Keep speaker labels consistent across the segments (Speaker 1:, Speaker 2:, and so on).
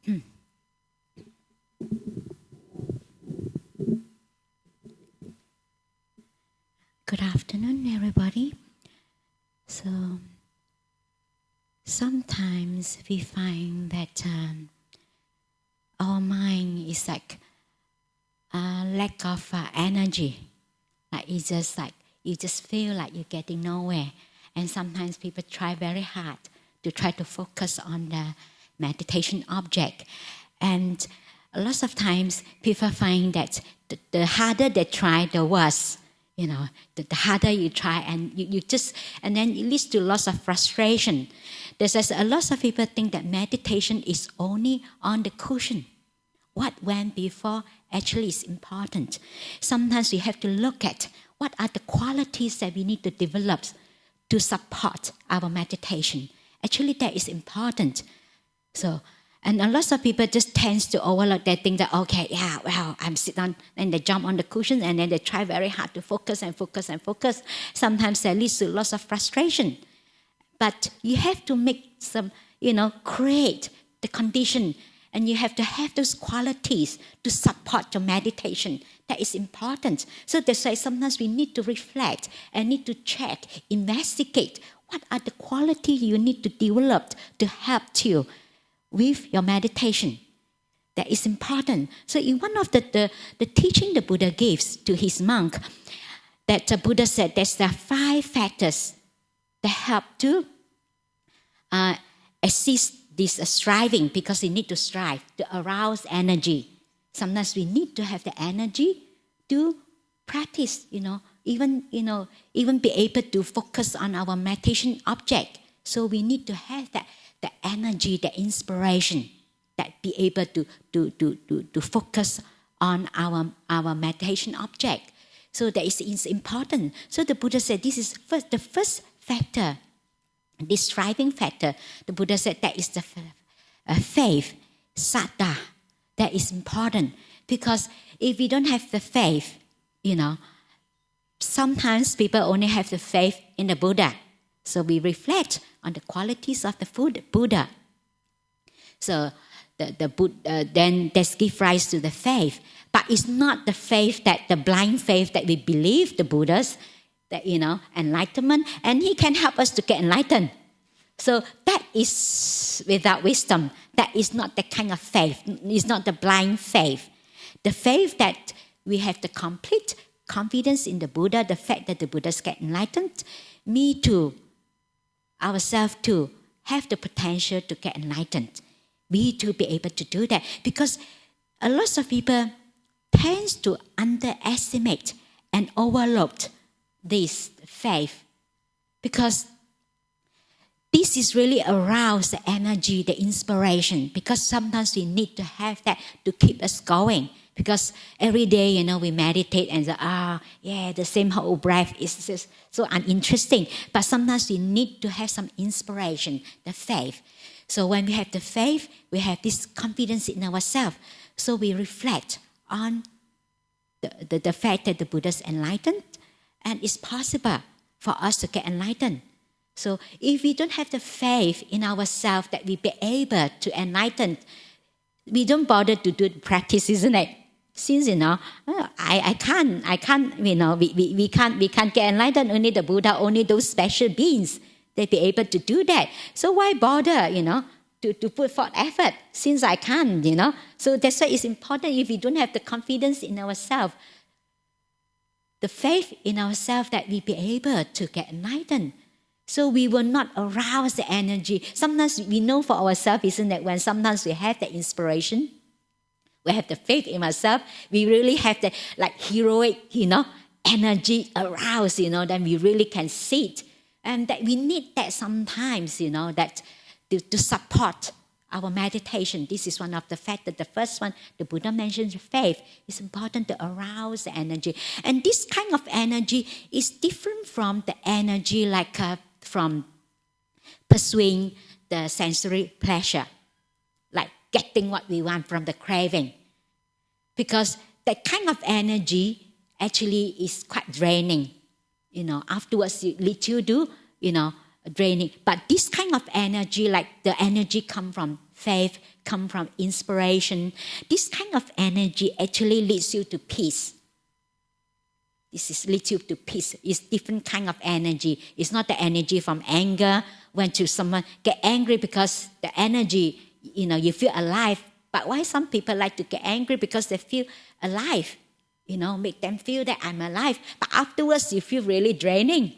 Speaker 1: Good afternoon, everybody. So sometimes we find that our mind is like a lack of energy. Like it's just like you just feel like you're getting nowhere. And sometimes people try very hard to try to focus on the meditation object. And a lot of times people find that the harder they try, the worse. You know, the harder you try, and and then it leads to lots of frustration. There's a lot of people think that meditation is only on the cushion. What went before actually is important. Sometimes we have to look at what are the qualities that we need to develop to support our meditation. Actually, that is important. And a lot of people just tend to overlook. They think that, okay, yeah, well, I'm sitting on, and they jump on the cushion, and then they try very hard to focus and focus and focus. Sometimes that leads to lots of frustration. But you have to make some, create the condition, and you have to have those qualities to support your meditation. That is important. So that's why sometimes we need to reflect and need to check, investigate what are the qualities you need to develop to help you with your meditation. That is important. So in one of the teaching the Buddha gives to his monk, that the Buddha said there's the 5 factors that help to assist this striving, because we need to strive to arouse energy. Sometimes we need to have the energy to practice, even be able to focus on our meditation object. So we need to have that the energy, the inspiration, that be able to focus on our meditation object. So that is important. So the Buddha said this is the first factor, this striving factor. The Buddha said that is the faith, saddha. That is important, because if we don't have the faith, sometimes people only have the faith in the Buddha. So we reflect on the qualities of the Buddha. So the Buddha then this gives rise to the faith, but it's not the faith that the blind faith that we believe the Buddhas, that enlightenment, and he can help us to get enlightened. So that is without wisdom. That is not the kind of faith. It's not the blind faith. The faith that we have the complete confidence in the Buddha, the fact that the Buddhas get enlightened, me too, ourselves too, have the potential to get enlightened. We too be able to do that, because a lot of people tend to underestimate and overlook this faith, because this is really arouse the energy, the inspiration, because sometimes we need to have that to keep us going. Because every day, we meditate and say, the same whole breath is just so uninteresting. But sometimes we need to have some inspiration, the faith. So when we have the faith, we have this confidence in ourselves. So we reflect on the fact that the Buddha's enlightened, and it's possible for us to get enlightened. So if we don't have the faith in ourselves that we be able to enlighten, we don't bother to do the practice, isn't it? Since I can't, we can't get enlightened. Only the Buddha, only those special beings, they be able to do that. So why bother, to put forth effort, since I can't, So that's why it's important, if we don't have the confidence in ourselves, the faith in ourselves, that we be able to get enlightened. So we will not arouse the energy. Sometimes we know for ourselves, isn't it, when sometimes we have the inspiration, we have the faith in ourselves, we really have the heroic, energy aroused, then we really can see it. And that we need that sometimes, that to support our meditation. This is one of the factors. The first one, the Buddha mentioned faith. It's important to arouse the energy. And this kind of energy is different from the energy from pursuing the sensory pleasure, like getting what we want from the craving. Because that kind of energy actually is quite draining. Afterwards it leads you to, draining. But this kind of energy, like the energy come from faith, come from inspiration. This kind of energy actually leads you to peace. Leads you to peace. It's different kind of energy. It's not the energy from anger. When someone get angry because the energy, you feel alive. But why some people like to get angry? Because they feel alive. Make them feel that I'm alive. But afterwards, you feel really draining.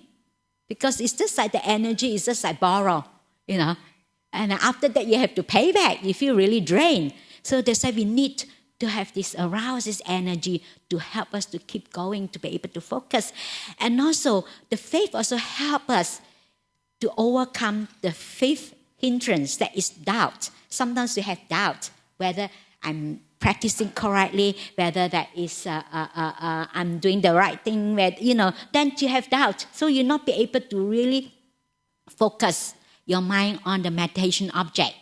Speaker 1: Because it's just like the energy is just like borrow, And after that, you have to pay back. You feel really drained. So that's why we need to have this arouse, this energy to help us to keep going, to be able to focus. And also, the faith also helps us to overcome the fifth hindrance, that is doubt. Sometimes we have doubt whether I'm practicing correctly, whether that is I'm doing the right thing, then you have doubt. So you'll not be able to really focus your mind on the meditation object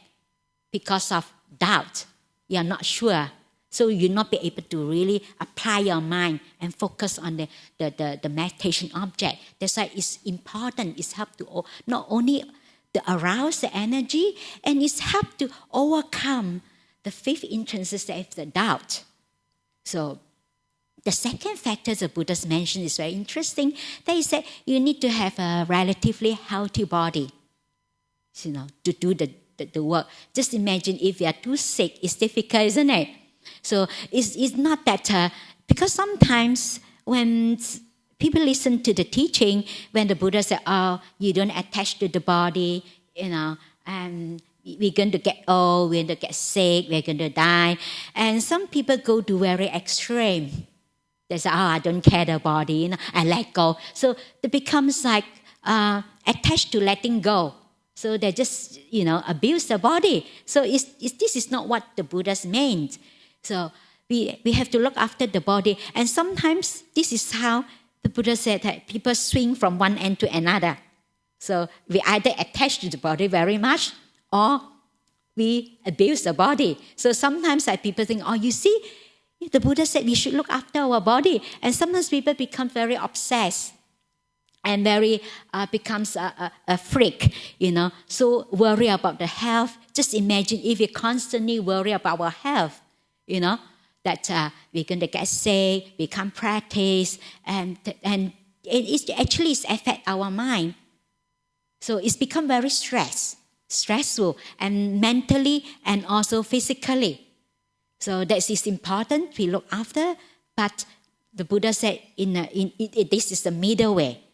Speaker 1: because of doubt. You're not sure. So you'll not be able to really apply your mind and focus on the meditation object. That's why it's important. It's help to not only to arouse the energy, and it's help to overcome the fifth hindrances, that is the doubt. So the second factor the Buddha's mentioned is very interesting. They said you need to have a relatively healthy body, to do the work. Just imagine if you are too sick, it's difficult, isn't it? So it's not that, because sometimes when people listen to the teaching, when the Buddha said, you don't attach to the body, and we're going to get old, we're going to get sick, we're going to die. And some people go to very extreme. They say, I don't care the body, I let go. So it becomes like attached to letting go. So they just, abuse the body. So this is not what the Buddha's meant. So we have to look after the body. And sometimes this is how the Buddha said that people swing from one end to another. So we either attach to the body very much or we abuse the body. So sometimes people think, you see, the Buddha said we should look after our body. And sometimes people become very obsessed and very becomes a freak, so worry about the health. Just imagine if we constantly worry about our health, that we're going to get sick, we can't practice, and it actually affects our mind. So it's become very stressful, and mentally and also physically. So that is important, we look after, but the Buddha said this is the middle way.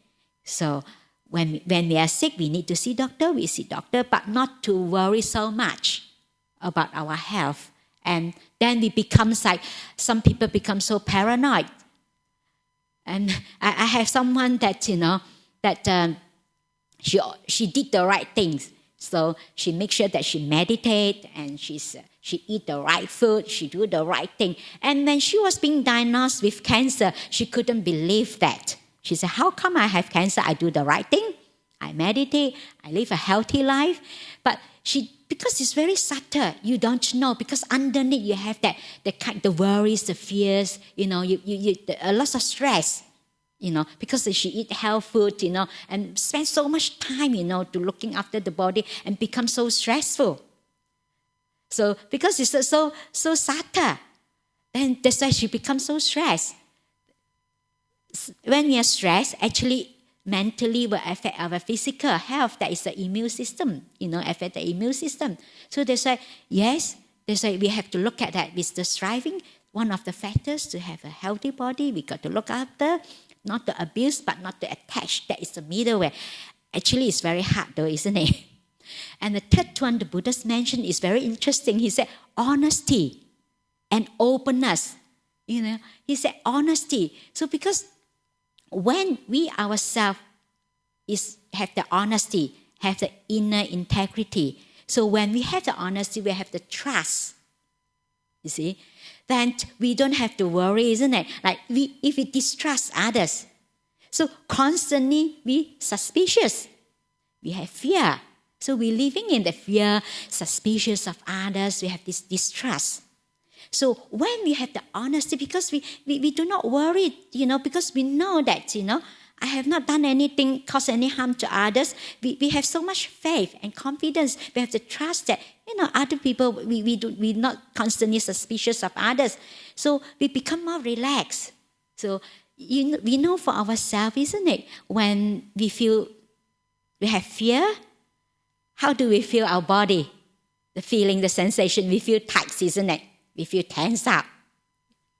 Speaker 1: So when we are sick, we need to see doctor, we see doctor, but not to worry so much about our health. And then we becomes like, some people become so paranoid. And I have someone that, she did the right things. So she makes sure that she meditate and she eat the right food, she do the right thing. And when she was being diagnosed with cancer, she couldn't believe that. She said, how come I have cancer? I do the right thing. I meditate. I live a healthy life. But because it's very subtle, you don't know. Because underneath you have the worries, the fears, a lot of stress, because she eat health food, and spend so much time, to looking after the body and become so stressful. So because it's so subtle, then that's why she becomes so stressed. When we are stressed, actually mentally will affect our physical health. That is the immune system, affect the immune system. So that's why we have to look at that with the striving. One of the factors to have a healthy body, we got to look after, not to abuse, but not to attach. That is the middle way. Actually, it's very hard though, isn't it? And the third one the Buddha's mentioned is very interesting. He said honesty and openness. He said honesty. So because when we ourselves have the honesty, have the inner integrity. So when we have the honesty, we have the trust. You see, then we don't have to worry, isn't it? Like if we distrust others, so constantly we suspicious, we have fear. So we're living in the fear, suspicious of others. We have this distrust. So when we have the honesty, because we do not worry, because we know that, I have not done anything, caused any harm to others. We have so much faith and confidence. We have to trust that, other people, we're not constantly suspicious of others. So we become more relaxed. So we know for ourselves, isn't it? When we have fear, how do we feel our body? The feeling, the sensation, we feel tight, isn't it? We feel tense up.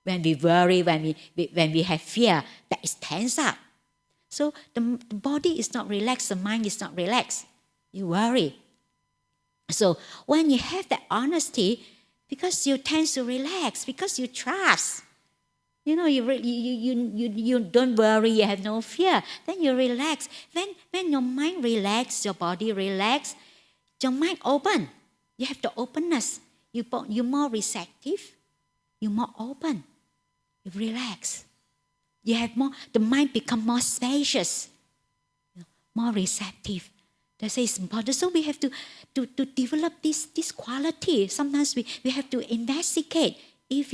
Speaker 1: When we worry, when we have fear, that is tense up. So the body is not relaxed, the mind is not relaxed. You worry. So when you have that honesty, because you tend to relax, because you trust, you don't worry, you have no fear, then you relax. When your mind relax, your body relax, your mind open. You have the openness. You're more receptive. You're more open. You relax. You have more. The mind become more spacious, more receptive. That's important. So we have to develop this quality. Sometimes we have to investigate. If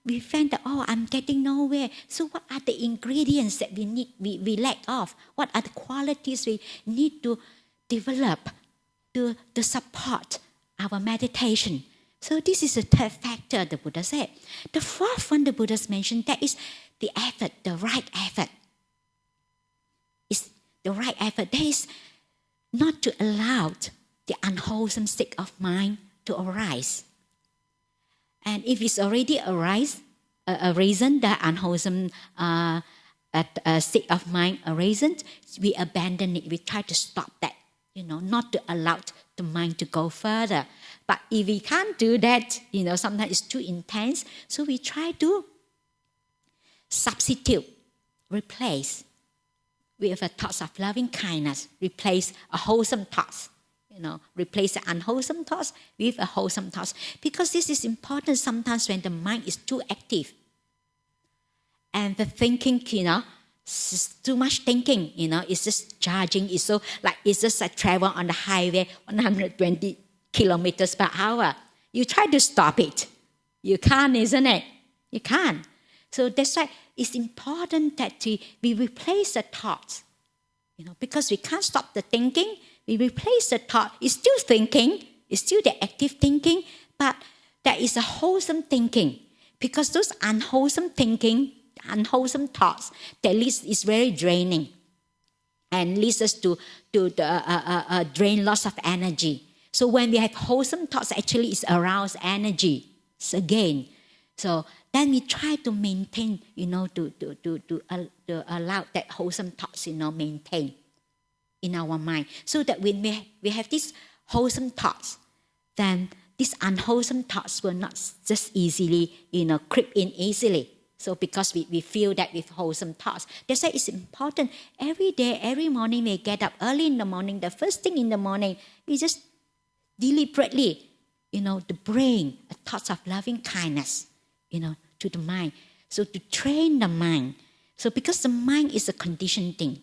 Speaker 1: we find that, I'm getting nowhere. So what are the ingredients that we lack of? What are the qualities we need to develop to support our meditation? So this is the third factor the Buddha said. The fourth one the Buddha mentioned, that is the effort, the right effort. It's the right effort. That is not to allow the unwholesome state of mind to arise. And if it's already arisen, the unwholesome state of mind arisen, we abandon it. We try to stop that, not to allow the mind to go further. But if we can't do that, sometimes it's too intense, so we try to substitute, replace with a thoughts of loving kindness, replace a wholesome thoughts, replace the unwholesome thoughts with a wholesome thoughts. Because this is important sometimes when the mind is too active. And the thinking, too much thinking, it's just charging. It's just like travel on the highway, 120 kilometers per hour. You try to stop it. You can't, isn't it? You can't. So that's why it's important that we replace the thoughts. Because we can't stop the thinking, we replace the thought. It's still thinking, it's still the active thinking, but there is a wholesome thinking. Because those unwholesome thinking, unwholesome thoughts, that is very draining and leads us to drain lots of energy. So when we have wholesome thoughts, actually it's aroused energy again. So then we try to maintain, to allow that wholesome thoughts, maintain in our mind. So that when we have these wholesome thoughts, then these unwholesome thoughts will not just easily, creep in easily. So because we feel that with wholesome thoughts. That's why it's important. Every day, every morning we get up early in the morning, the first thing in the morning, we just deliberately, to bring thoughts of loving kindness, to the mind. So to train the mind. So because the mind is a conditioned thing.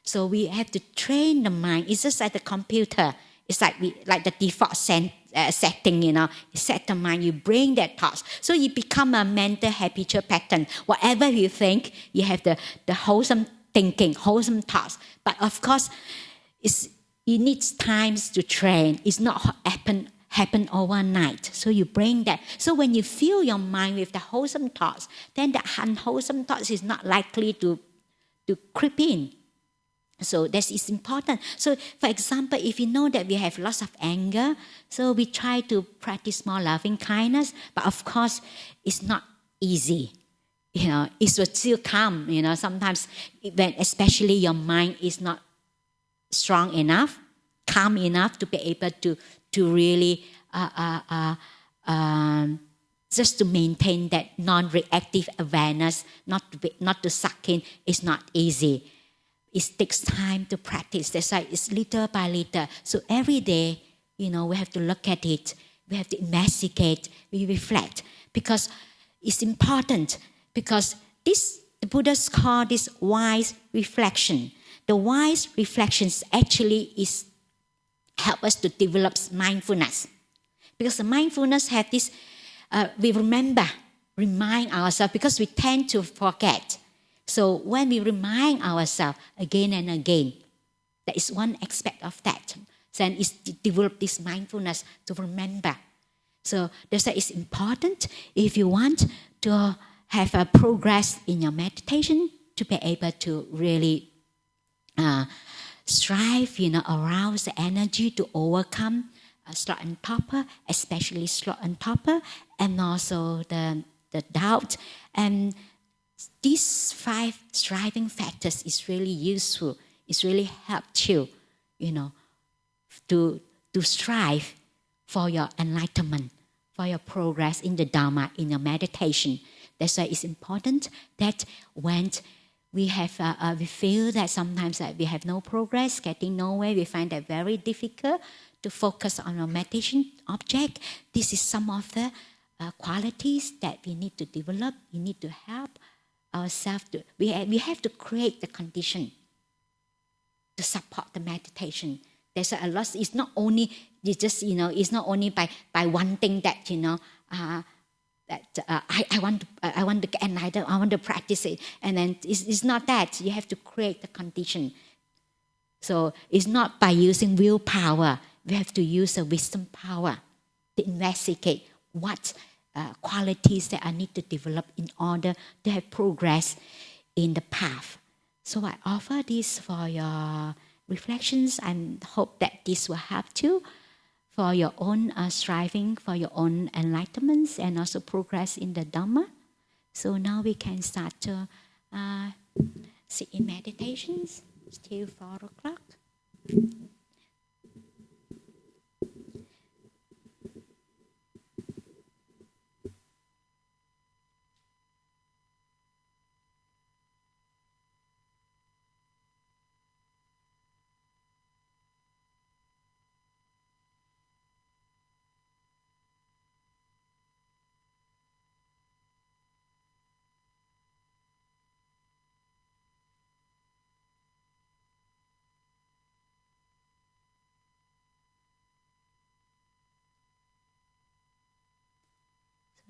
Speaker 1: So we have to train the mind. It's just like the computer. It's like the default setting, you set the mind, you bring that thoughts. So you become a mental habitual pattern. Whatever you think, you have the wholesome thinking, wholesome thoughts. But of course, it needs times to train. It's not happen overnight. So you bring that. So when you fill your mind with the wholesome thoughts, then the unwholesome thoughts is not likely to creep in. So that is important. So for example, if you know that we have lots of anger, so we try to practice more loving kindness, but of course it's not easy. It will still come, sometimes when especially your mind is not strong enough, calm enough to be able to really just to maintain that non-reactive awareness, not to suck in, is not easy. It takes time to practice. That's why it's little by little. So every day, we have to look at it. We have to investigate. We reflect. Because it's important. Because the Buddha's call this wise reflection. The wise reflections actually help us to develop mindfulness. Because the mindfulness have this, we remind ourselves because we tend to forget. So when we remind ourselves again and again, that is one aspect of that. Then it's develop this mindfulness to remember. So that's why it's important if you want to have a progress in your meditation to be able to really strive, arouse the energy to overcome sloth and torpor, especially sloth and torpor, and also the doubt. And these 5 striving factors is really useful. It's really helped you, to strive for your enlightenment, for your progress in the Dharma, in your meditation. That's why it's important that when we feel that sometimes that we have no progress, getting nowhere, we find that very difficult to focus on our meditation object. This is some of the qualities that we need to develop. We need to help ourselves. We have to create the condition to support the meditation. There's a lot. It's not only it's not only by one thing that I want to get enlightened. I want to practice it, and then it's not that. You have to create the condition. So it's not by using willpower. We have to use the wisdom power to investigate what qualities that I need to develop in order to have progress in the path. So I offer this for your reflections and hope that this will help you for your own striving, for your own enlightenments and also progress in the Dhamma. So now we can start to sit in meditations till 4 o'clock.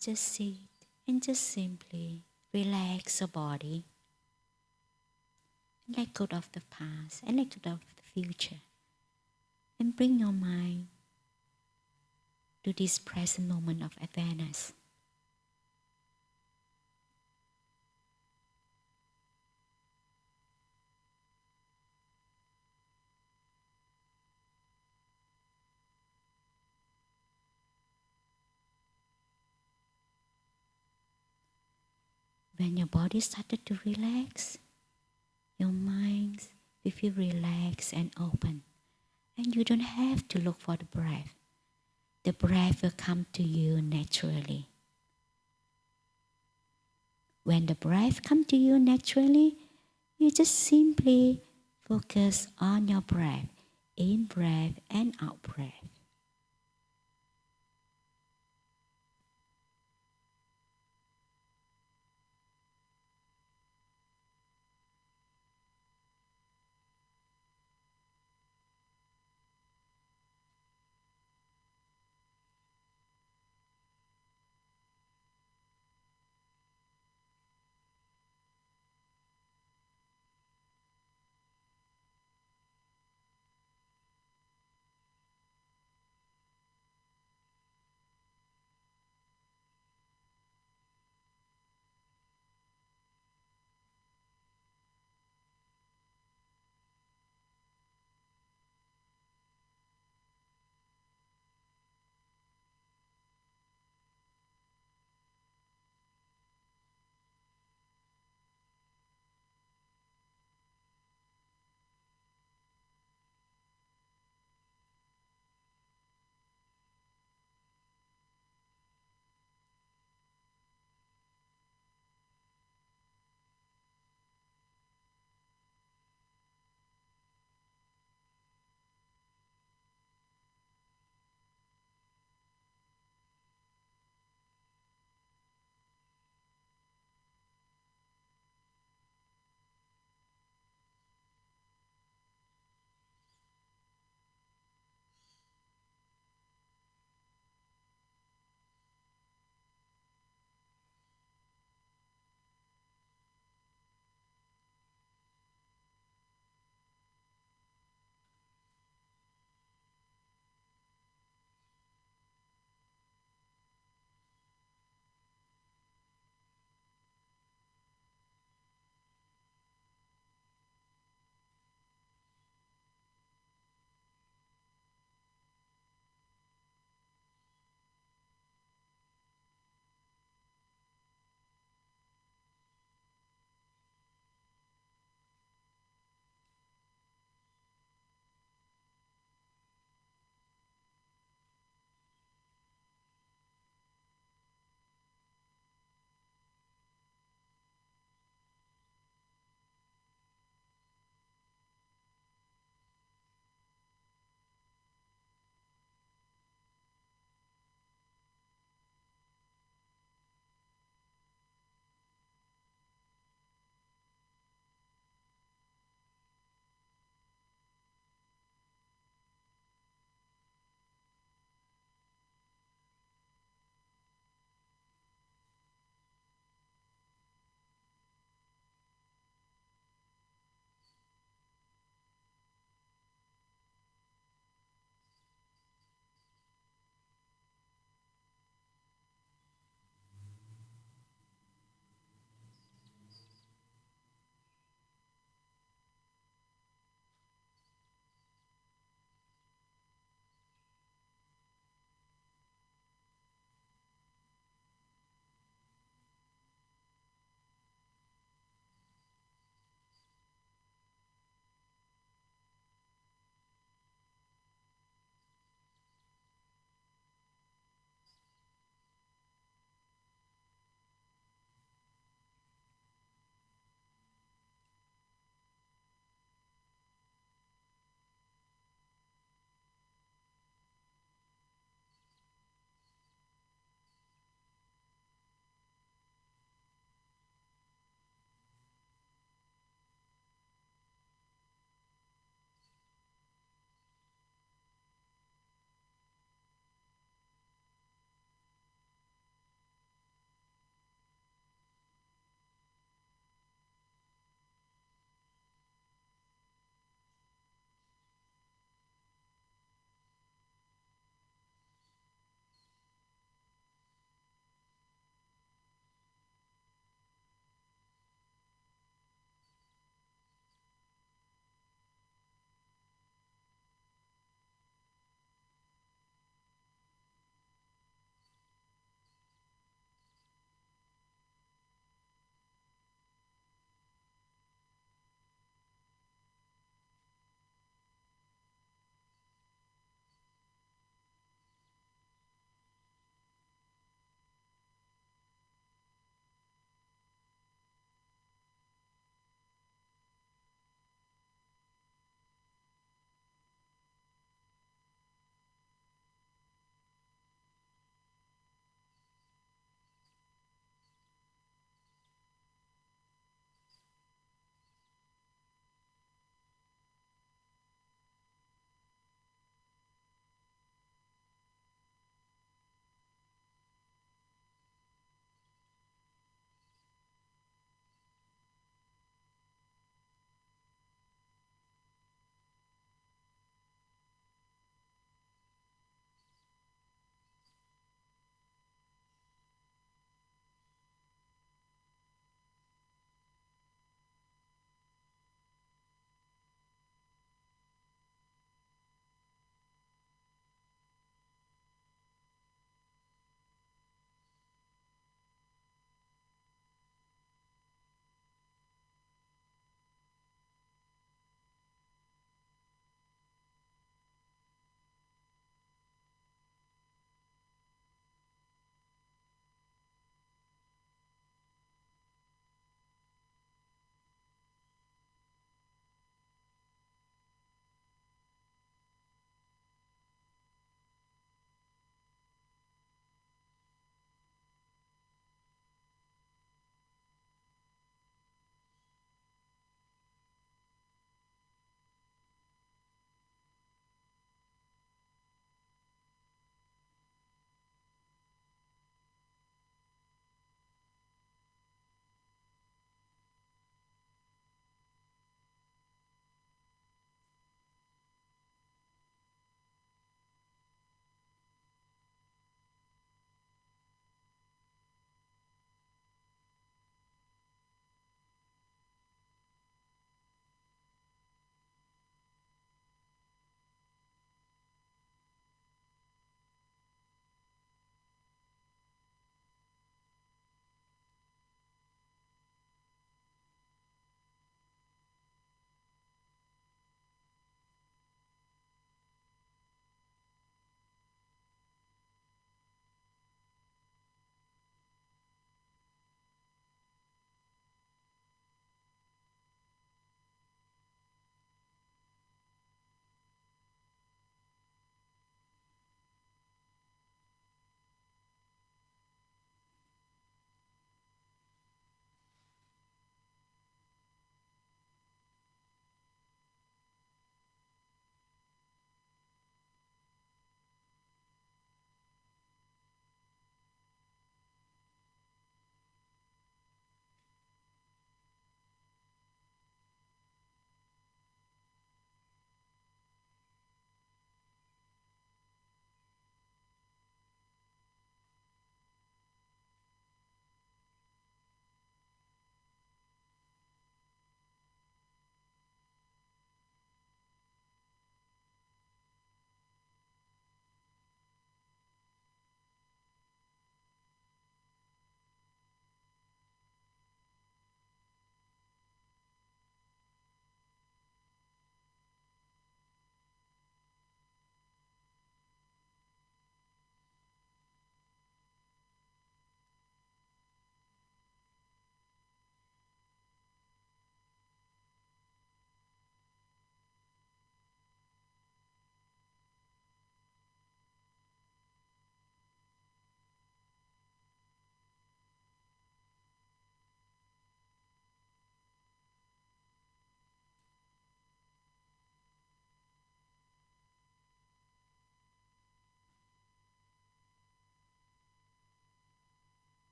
Speaker 1: Just sit and just simply relax your body. Let go of the past and let go of the future. And bring your mind to this present moment of awareness. When your body started to relax, your mind will feel relaxed and open. And you don't have to look for the breath. The breath will come to you naturally. When the breath comes to you naturally, you just simply focus on your breath, in breath and out breath.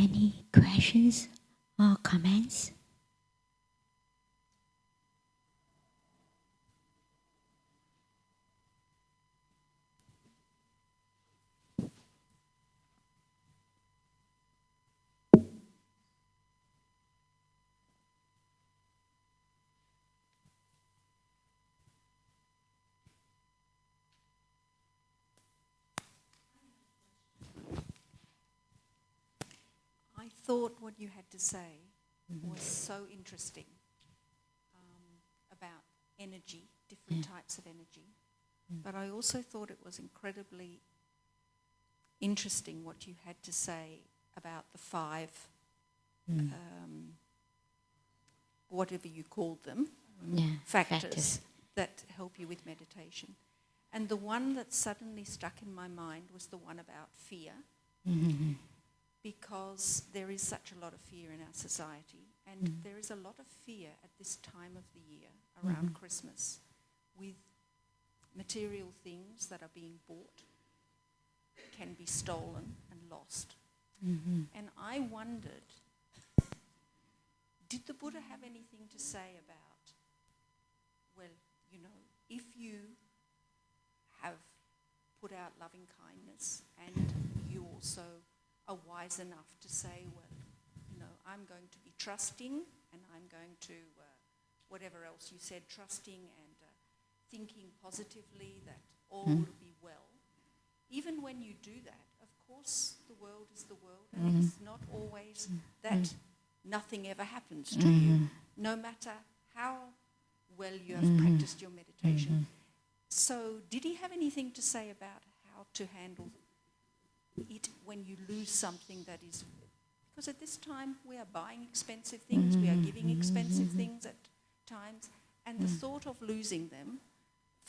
Speaker 1: Any questions or comments?
Speaker 2: I thought what you had to say was so interesting about energy, different types of energy. But I also thought it was incredibly interesting what you had to say about the 5, whatever you called them, factors that help you with meditation. And the one that suddenly stuck in my mind was the one about fear. Because there is such a lot of fear in our society, and there is a lot of fear at this time of the year around Christmas with material things that are being bought can be stolen and lost. And I wondered, did the Buddha have anything to say about, well, you know, if you have put out loving kindness and you also are wise enough to say, well, you know, I'm going to be trusting and I'm going to, whatever else you said, trusting and thinking positively that all will be well. Even when you do that, of course, the world is the world, and it's not always that nothing ever happens to you, no matter how well you have practiced your meditation. So did he have anything to say about how to handle it when you lose something that is... Because at this time we are buying expensive things, we are giving expensive things at times, and the thought of losing them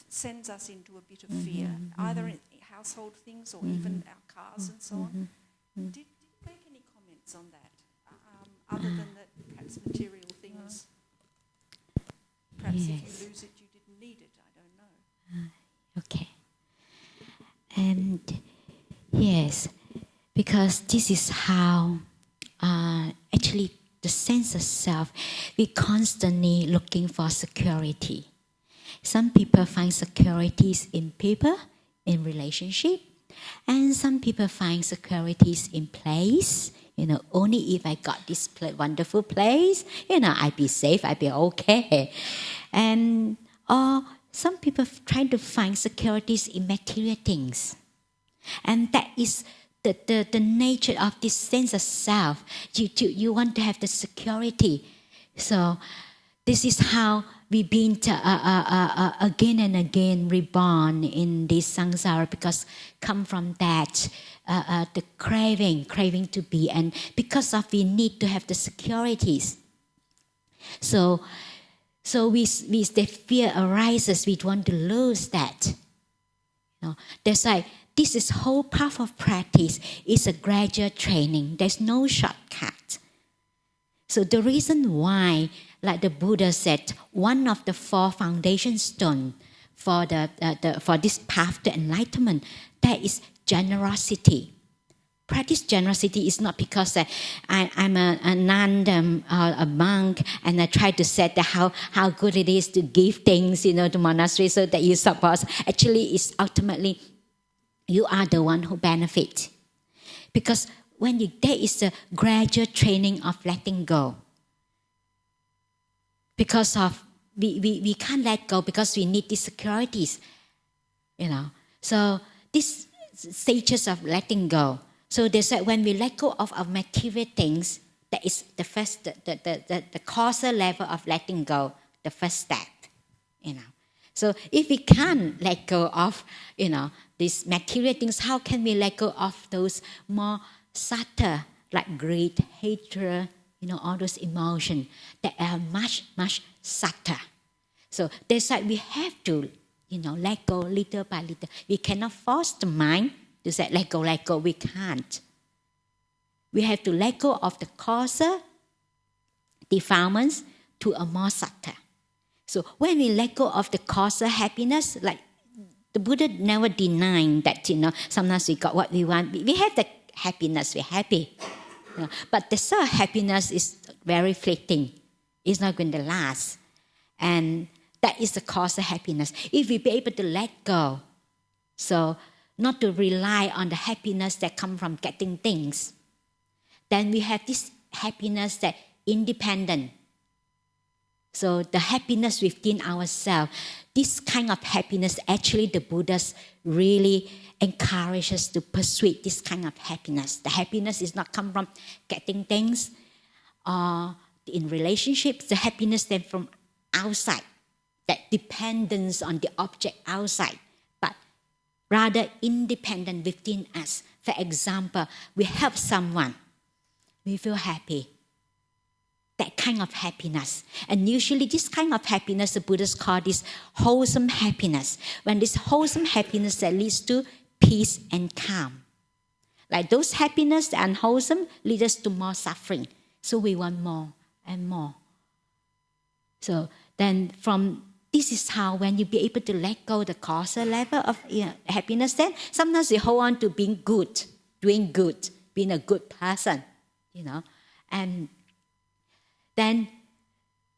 Speaker 2: sends us into a bit of fear, either in household things or even our cars and so on. Did you make any comments on that, other than that perhaps material things, perhaps if you lose it you didn't need it, I don't know.
Speaker 1: Okay. And yes, because this is how actually the sense of self, we constantly looking for security. Some people find securities in people, in relationship, and some people find securities in place. You know, only if I got this wonderful place, you know, I'd be safe, I'd be okay. And or some people try to find securities in material things. And that is the nature of this sense of self. You want to have the security. So this is how we've been again and again reborn in this samsara, because come from that the craving to be, and because of we need to have the securities. So the fear arises. We want to lose that. You know, that's why this is whole path of practice. It's a gradual training. There's no shortcut. So the reason why, like the Buddha said, one of the 4 foundation stones for for this path to enlightenment, that is generosity. Practice generosity is not because I'm a nun or a monk and I try to set how good it is to give things, you know, to monastery so that you support. Actually, it's ultimately you are the one who benefit. Because there is a gradual training of letting go. Because of we can't let go because we need these securities, you know. So these stages of letting go. So they said when we let go of our material things, that is the first, the causal level of letting go, the first step, you know. So if we can't let go of, you know, these material things, how can we let go of those more subtle, like greed, hatred, you know, all those emotions that are much, much subtle. So that's why we have to, you know, let go little by little. We cannot force the mind to say, let go, we can't. We have to let go of the causal defilements to a more subtle. So when we let go of the causal happiness, like the Buddha never denied that, you know, sometimes we got what we want. We have the happiness, we're happy. But the sort of happiness is very fleeting. It's not going to last. And that is the cause of happiness. If we be able to let go, so not to rely on the happiness that comes from getting things, then we have this happiness that independent. So the happiness within ourselves, this kind of happiness, actually the Buddhas really encourage us to pursue this kind of happiness. The happiness is not come from getting things or in relationships. The happiness then from outside, that dependence on the object outside, but rather independent within us. For example, we help someone, we feel happy. That kind of happiness. And usually this kind of happiness, the Buddhists call this wholesome happiness. When this wholesome happiness that leads to peace and calm. Like those happiness that are unwholesome lead us to more suffering. So we want more and more. So then this is how when you be able to let go the causal level of happiness, then sometimes we hold on to being good, doing good, being a good person, and then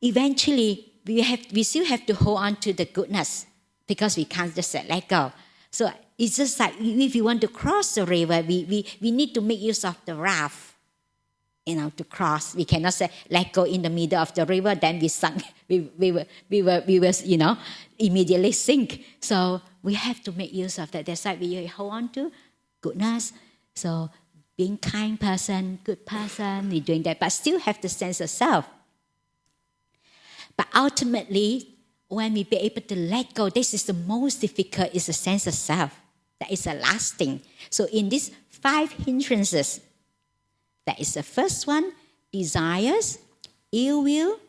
Speaker 1: eventually we still have to hold on to the goodness because we can't just let go. So it's just like if you want to cross the river, we need to make use of the raft, to cross. We cannot say let go in the middle of the river, then we sunk. We will immediately sink. So we have to make use of that. That's why we hold on to goodness. So being kind person, good person, we're doing that, but still have the sense of self. But ultimately, when we be able to let go, this is the most difficult, is the sense of self. That is the last thing. So in these 5 hindrances, that is the first one, desires, ill will,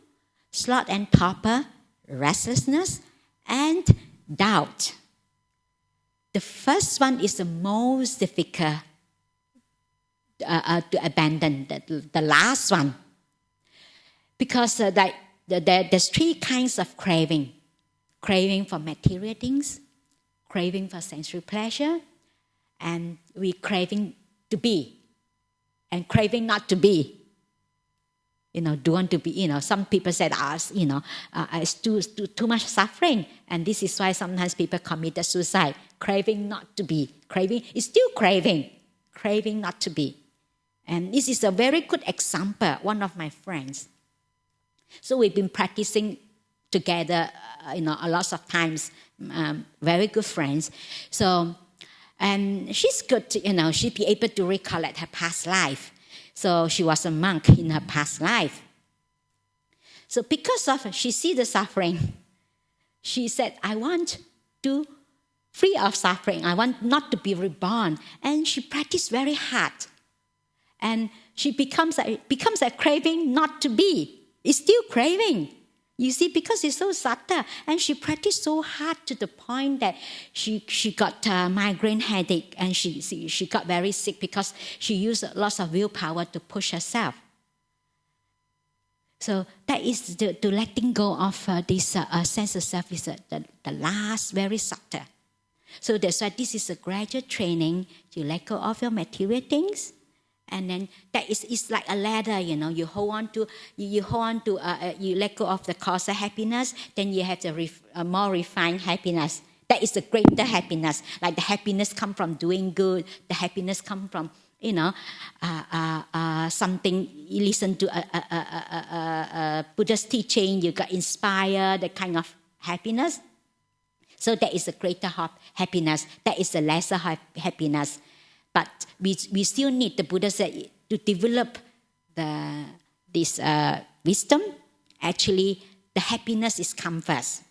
Speaker 1: sloth and torpor, restlessness, and doubt. The first one is the most difficult to abandon, the last one. Because there's 3 kinds of craving. Craving for material things, craving for sensory pleasure, and we craving to be, and craving not to be. Do want to be, some people said, it's too much suffering. And this is why sometimes people commit suicide. Craving not to be. Craving is still craving. Craving not to be. And this is a very good example, one of my friends. So we've been practicing together, a lot of times, very good friends. So, and she's good, she be able to recollect her past life. So she was a monk in her past life. So because of she see the suffering, she said, I want to free of suffering. I want not to be reborn. And she practiced very hard. And she becomes a craving not to be. It's still craving. You see, because it's so subtle. And she practiced so hard to the point that she got a migraine headache, and she got very sick because she used lots of willpower to push herself. So that is to letting go of this sense of self is the last, very subtle. So that's why this is a gradual training to let go of your material things. And then that is like a ladder, you hold on to, you let go of the cause of happiness, then you have the more refined happiness. That is the greater happiness. Like the happiness come from doing good, the happiness come from, something, you listen to a Buddha's teaching, you got inspired, that kind of happiness. So that is the greater happiness. That is the lesser happiness. But we still need, the Buddha said, to develop this wisdom. Actually, the happiness is come first.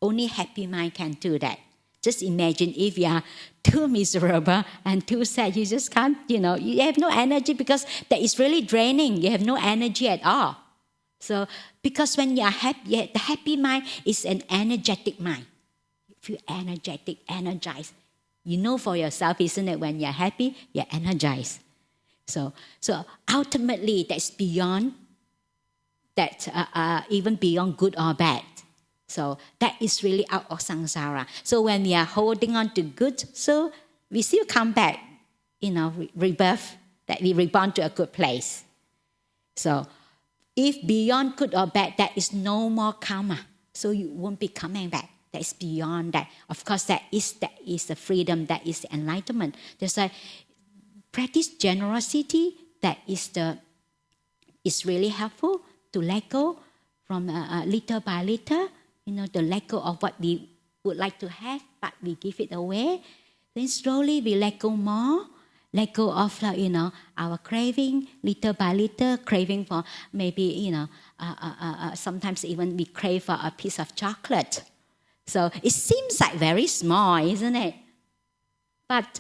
Speaker 1: Only happy mind can do that. Just imagine if you are too miserable and too sad, you just can't, you have no energy because that is really draining. You have no energy at all. So, because when you are happy, the happy mind is an energetic mind. You feel energetic, energized. You know for yourself, isn't it? When you're happy, you're energized. So ultimately, that's beyond that, even beyond good or bad. So that is really out of samsara. So when we are holding on to good, so we still come back, rebirth that we reborn to a good place. So if beyond good or bad, there is no more karma. So you won't be coming back. That is beyond that. Of course, that is the freedom, that is the enlightenment. That's why practice generosity, that is really helpful to let go from little by little, to let go of what we would like to have, but we give it away. Then slowly we let go more, let go of our craving, little by little, craving for maybe, sometimes even we crave for a piece of chocolate. So it seems like very small, isn't it? But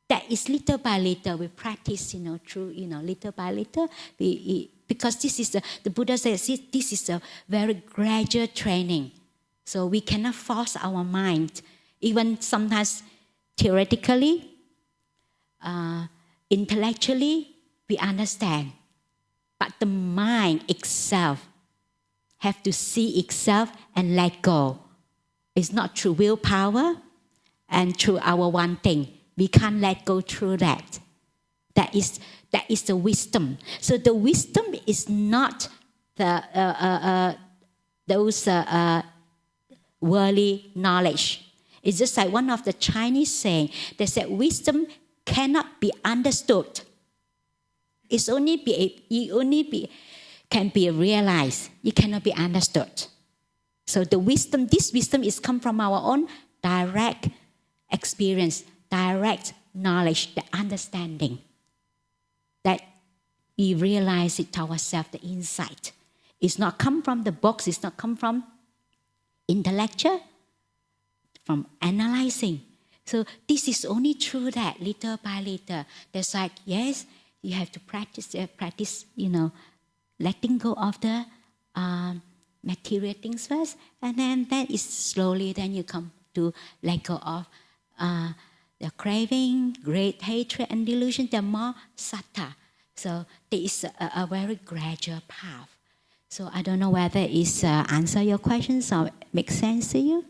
Speaker 1: that is little by little. We practice, through, little by little. Because this is the Buddha says this is a very gradual training. So we cannot force our mind. Even sometimes theoretically, intellectually, we understand. But the mind itself have to see itself and let go. It's not through willpower and through our wanting. We can't let go through that. That is the wisdom. So the wisdom is not those worldly knowledge. It's just like one of the Chinese saying. They said wisdom cannot be understood. It can be realized. It cannot be understood. So this wisdom is come from our own direct experience, direct knowledge, the understanding. That we realize it ourselves, the insight. It's not come from the books, it's not come from intellectual, from analyzing. So this is only through that, little by little. That's like, yes, you have to practice, letting go of the material things first, and then that is slowly, then you come to let go of the craving, great hatred and delusion, the more sattva. So there is a very gradual path. So I don't know whether it's answer your questions or make sense to you.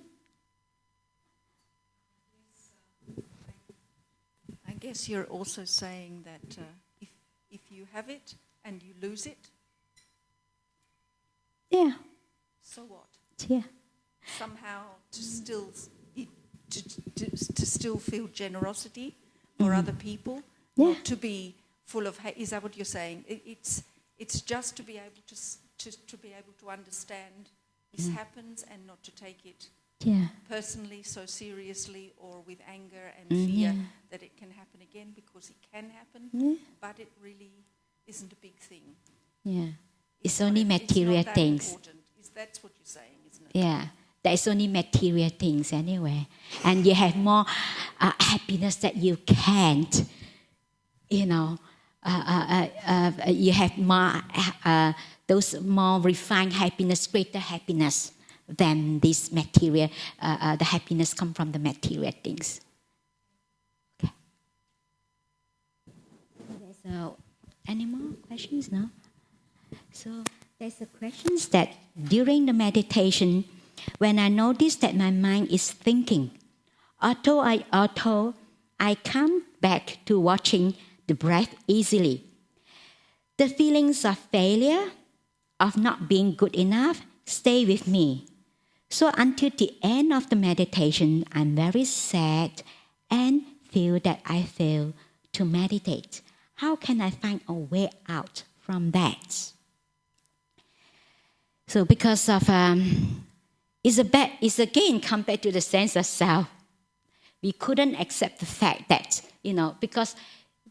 Speaker 2: I guess you're also saying that if you have it and you lose it,
Speaker 1: yeah.
Speaker 2: So what?
Speaker 1: Yeah.
Speaker 2: Somehow to still feel generosity for other people, not to be full of hate. Is that what you're saying? It's just to be able to understand this happens and not to take it personally, so seriously, or with anger and fear that it can happen again, because it can happen, but it really isn't a big thing.
Speaker 1: Yeah. It's only material things.
Speaker 2: Important. That's what you're saying, isn't it?
Speaker 1: Yeah, there's only material things anyway. And you have more happiness that you can't, you have more, those more refined happiness, greater happiness than this material, the happiness come from the material things. Okay. So, any more questions now? So, there's a question that during the meditation, when I notice that my mind is thinking, although I come back to watching the breath easily, the feelings of failure, of not being good enough, stay with me. So until the end of the meditation, I'm very sad and feel that I fail to meditate. How can I find a way out from that? So because of, it's again come back to the sense of self. We couldn't accept the fact that, because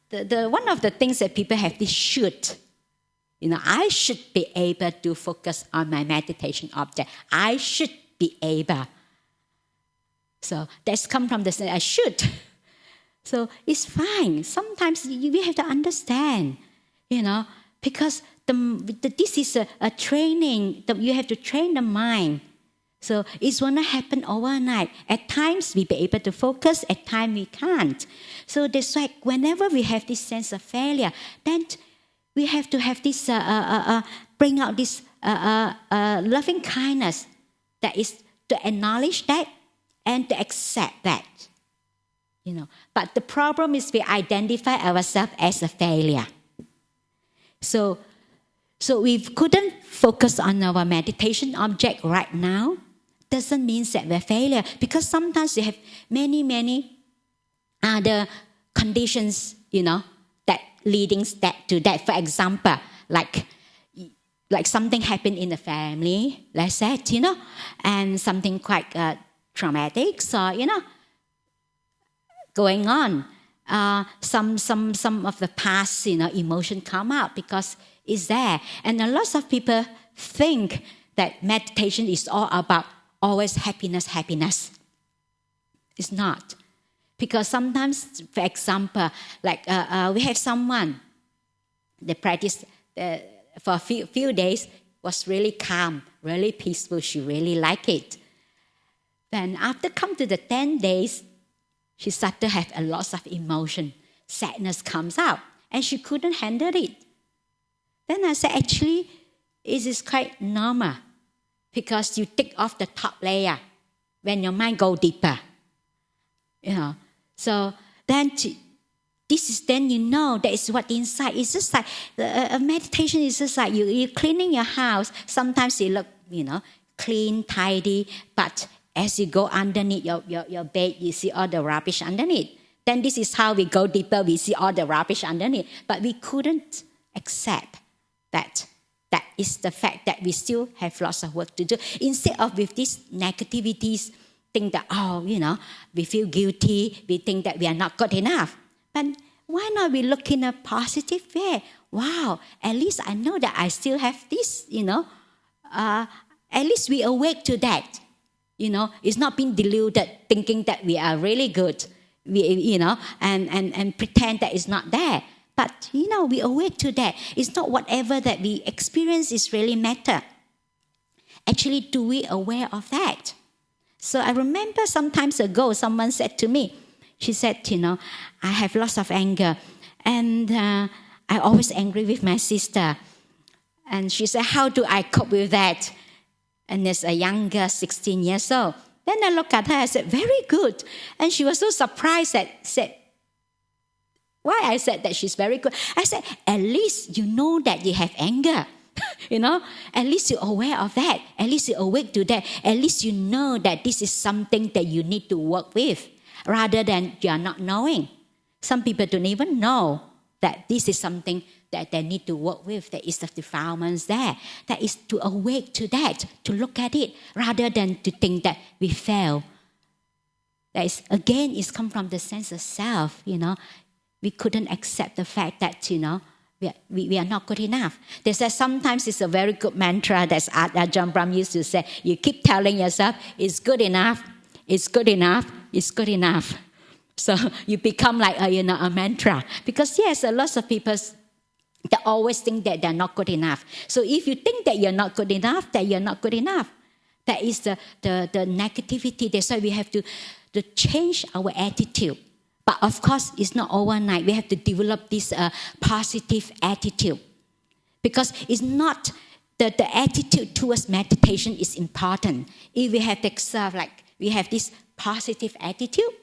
Speaker 1: the one of the things that people have this should. I should be able to focus on my meditation object. I should be able. So that's come from the sense I should. So it's fine. Sometimes we have to understand, because this is a training. You have to train the mind. So it's going to happen overnight. At times we be able to focus, at times we can't. So that's why whenever we have this sense of failure, then we have to have this, bring out this loving kindness, that is to acknowledge that and to accept that. But the problem is we identify ourselves as a failure. So we couldn't focus on our meditation object right now. Doesn't mean that we're failure, because sometimes we have many other conditions, that leading to that. For example, like something happened in the family, let's say, and something quite traumatic. So, going on. Some of the past, emotion come up because it's there. And a lot of people think that meditation is all about always happiness. It's not. Because sometimes, for example, we have someone, they practice for a few days, was really calm, really peaceful. She really liked it. Then after come to the 10 days, she started to have a lot of emotion. Sadness comes out, and she couldn't handle it. Then I said, actually, it is quite normal, because you take off the top layer when your mind go deeper. So then that is what inside. It's just like a meditation is just like you're cleaning your house. Sometimes you look, clean, tidy, but as you go underneath your bed, you see all the rubbish underneath. Then this is how we go deeper. We see all the rubbish underneath. But we couldn't accept that. That is the fact that we still have lots of work to do. Instead of with these negativities, think that, we feel guilty. We think that we are not good enough. But why not we look in a positive way? Wow, at least I know that I still have this, at least we awake to that. It's not being deluded, thinking that we are really good, and pretend that it's not there. But, we awake to that. It's not whatever that we experience is really matter. Actually, do we aware of that? So I remember some times ago, someone said to me, she said, I have lots of anger, and I always angry with my sister. And she said, how do I cope with that? And there's a younger, 16 years old. Then I look at her, I said, very good. And she was so surprised why I said that she's very good. I said, at least you know that you have anger. At least you're aware of that. At least you're awake to that. At least you know that this is something that you need to work with, rather than you're not knowing. Some people don't even know that this is something that they need to work with, that is the defilements there. That is to awake to that, to look at it, rather than to think that we fail. That is, again, it's come from the sense of self, We couldn't accept the fact that, we are not good enough. They say sometimes it's a very good mantra that Ajahn Brahm used to say. You keep telling yourself, it's good enough, it's good enough, it's good enough. So you become like a mantra. Because yes, a lot of people, they always think that they're not good enough. So if you think that you're not good enough, that you're not good enough. That is the negativity. That's why we have to change our attitude. But of course, it's not overnight. We have to develop this positive attitude. Because it's not, the attitude towards meditation is important. If we have to observe, we have this positive attitude,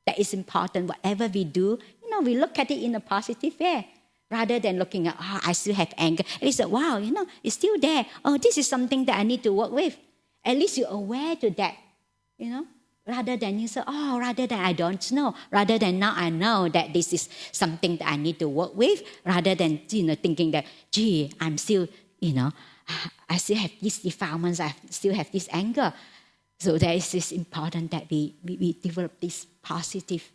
Speaker 1: that is important. Whatever we do, we look at it in a positive way. Rather than looking at, I still have anger. At least, wow, it's still there. Oh, this is something that I need to work with. At least you're aware to that, Rather than you say, rather than I don't know. Rather than now I know that this is something that I need to work with. Rather than, thinking that, I'm still, I still have these defilements. I still have this anger. So that is important that we develop this positive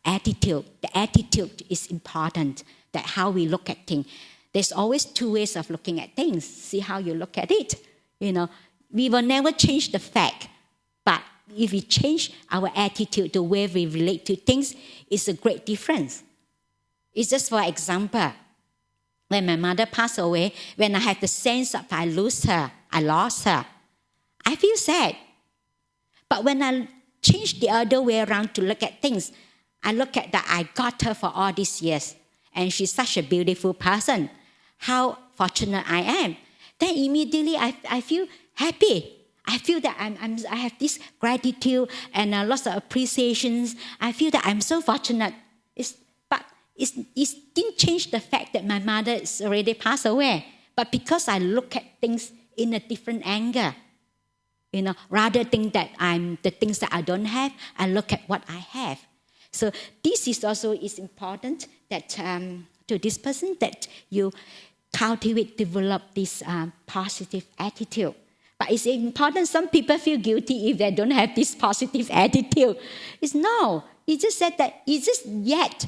Speaker 1: attitude. The attitude is important, that how we look at things. There's always two ways of looking at things. See how you look at it. We will never change the fact. But if we change our attitude, the way we relate to things, it's a great difference. It's just for example, when my mother passed away, when I had the sense of I lost her, I feel sad. But when I change the other way around to look at things, I look at that I got her for all these years. And she's such a beautiful person. How fortunate I am. Then immediately I feel happy. I feel that I have this gratitude and lots of appreciations. I feel that I'm so fortunate. But it didn't change the fact that my mother is already passed away. But because I look at things in a different angle, rather think that the things that I don't have, I look at what I have. So this is important that to this person that you develop this positive attitude. But it's important. Some people feel guilty if they don't have this positive attitude. It's just said that it's just yet.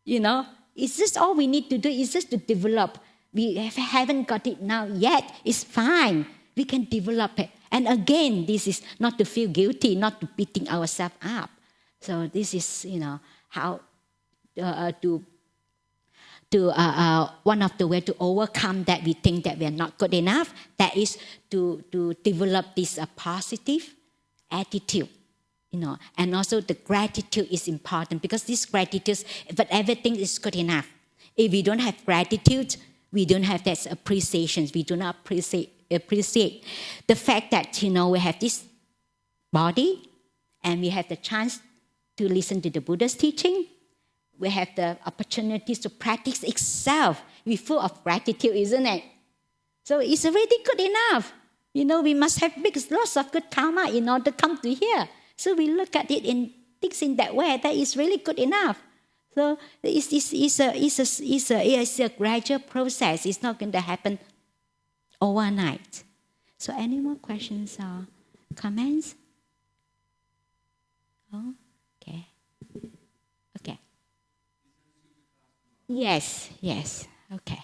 Speaker 1: It's just all we need to do is just to develop. We haven't got it now yet. It's fine. We can develop it. And again, this is not to feel guilty, not to beating ourselves up. So this is, how one of the ways to overcome that we think that we are not good enough. That is to develop this positive attitude. And also the gratitude is important because this gratitude, but everything is good enough. If we don't have gratitude, we don't have that appreciation. We do not appreciate the fact that, we have this body and we have the chance to listen to the Buddha's teaching. We have the opportunities to practice itself. We're full of gratitude, isn't it? So it's already good enough. We must have lots of good karma in order to come to here. So we look at it in things in that way. That is really good enough. So it's a gradual process. It's not going to happen overnight. So any more questions or comments? Oh, okay. Okay. Yes. Okay.